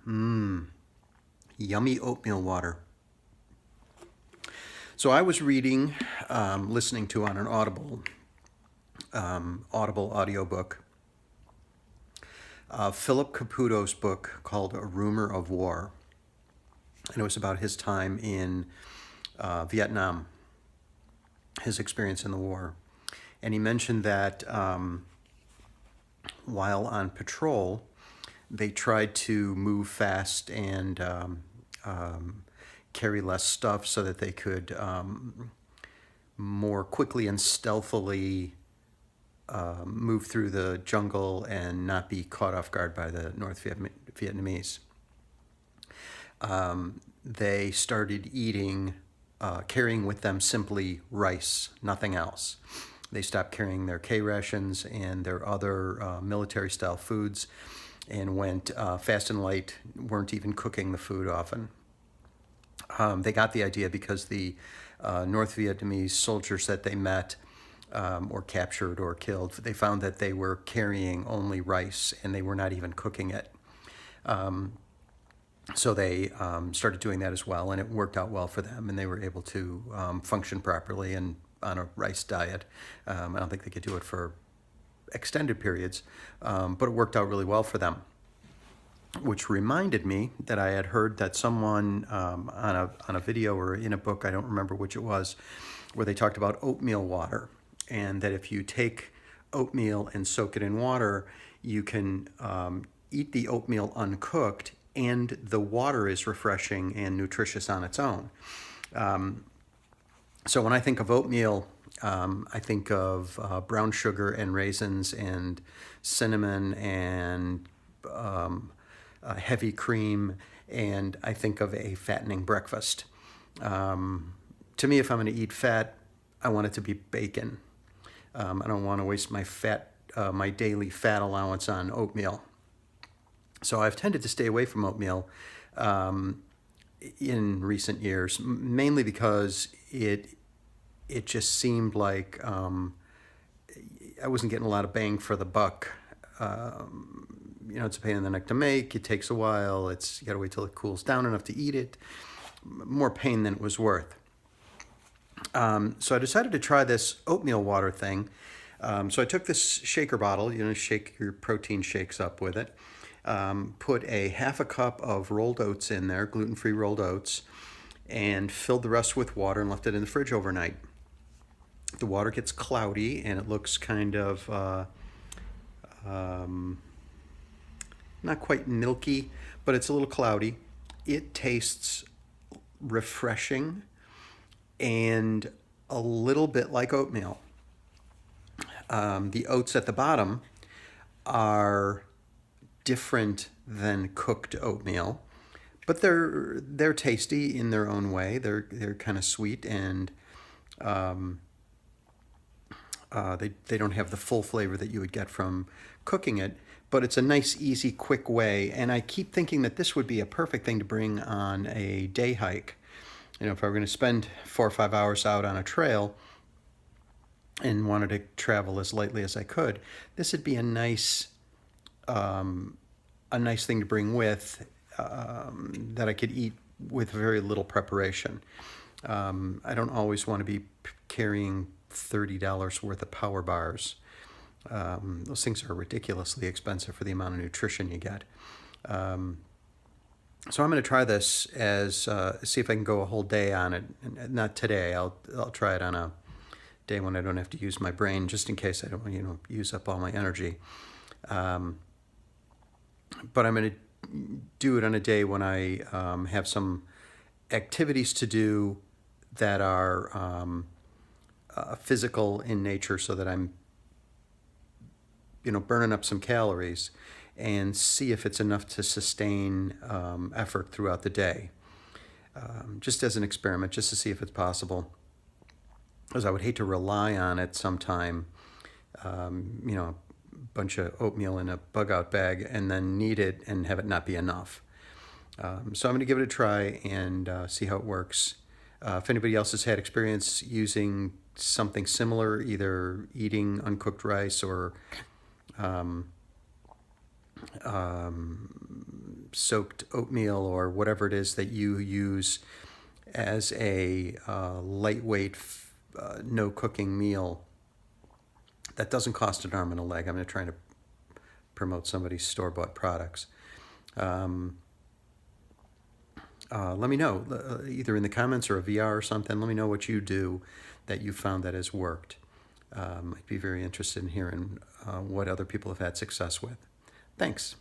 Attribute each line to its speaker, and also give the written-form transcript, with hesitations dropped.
Speaker 1: Mmm, yummy oatmeal water. So I was reading, listening to on an Audible audiobook, Philip Caputo's book called A Rumor of War. And it was about his time in Vietnam, his experience in the war. And he mentioned that while on patrol, they tried to move fast and carry less stuff so that they could more quickly and stealthily move through the jungle and not be caught off guard by the North Vietnamese. They started carrying with them simply rice, nothing else. They stopped carrying their K rations and their other military-style foods and went fast and light, weren't even cooking the food often. They got the idea because the North Vietnamese soldiers that they met or captured or killed, they found that they were carrying only rice and they were not even cooking it. So they started doing that as well, and it worked out well for them, and they were able to function properly and on a rice diet. I don't think they could do it for extended periods, but it worked out really well for them. Which reminded me that I had heard that someone on a video or in a book, I don't remember which it was, where they talked about oatmeal water, and that if you take oatmeal and soak it in water, you can eat the oatmeal uncooked, and the water is refreshing and nutritious on its own. So when I think of oatmeal, I think of brown sugar and raisins and cinnamon and heavy cream, and I think of a fattening breakfast. To me, if I'm going to eat fat, I want it to be bacon. I don't want to waste my daily fat allowance on oatmeal. So I've tended to stay away from oatmeal in recent years, mainly because it just seemed like I wasn't getting a lot of bang for the buck. It's a pain in the neck to make. It takes a while. You got to wait till it cools down enough to eat it. More pain than it was worth. So I decided to try this oatmeal water thing. So I took this shaker bottle, shake your protein shakes up with it. Put a half a cup of rolled oats in there, gluten-free rolled oats, and filled the rest with water and left it in the fridge overnight. The water gets cloudy and it looks kind of not quite milky, but it's a little cloudy. It tastes refreshing and a little bit like oatmeal. The oats at the bottom are different than cooked oatmeal, but they're tasty in their own way. They're kind of sweet, and they don't have the full flavor that you would get from cooking it, but it's a nice, easy, quick way. And I keep thinking that this would be a perfect thing to bring on a day hike. If I were going to spend 4 or 5 hours out on a trail and wanted to travel as lightly as I could, this would be a nice thing to bring with that I could eat with very little preparation. I don't always want to be carrying $30 worth of power bars. Those things are ridiculously expensive for the amount of nutrition you get. So I'm going to try this see if I can go a whole day on it. Not today. I'll try it on a day when I don't have to use my brain, just in case I don't use up all my energy. But I'm going to do it on a day when I have some activities to do that are physical in nature, so that I'm burning up some calories, and see if it's enough to sustain effort throughout the day, just as an experiment, just to see if it's possible, because I would hate to rely on it sometime, a bunch of oatmeal in a bug-out bag and then need it and have it not be enough. So I'm going to give it a try and see how it works. If anybody else has had experience using something similar, either eating uncooked soaked oatmeal or whatever it is that you use as a lightweight, no cooking meal that doesn't cost an arm and a leg. I'm not trying to promote somebody's store-bought products. Let me know, either in the comments or a VR or something. Let me know what you do that you found that has worked. I'd be very interested in hearing what other people have had success with. Thanks.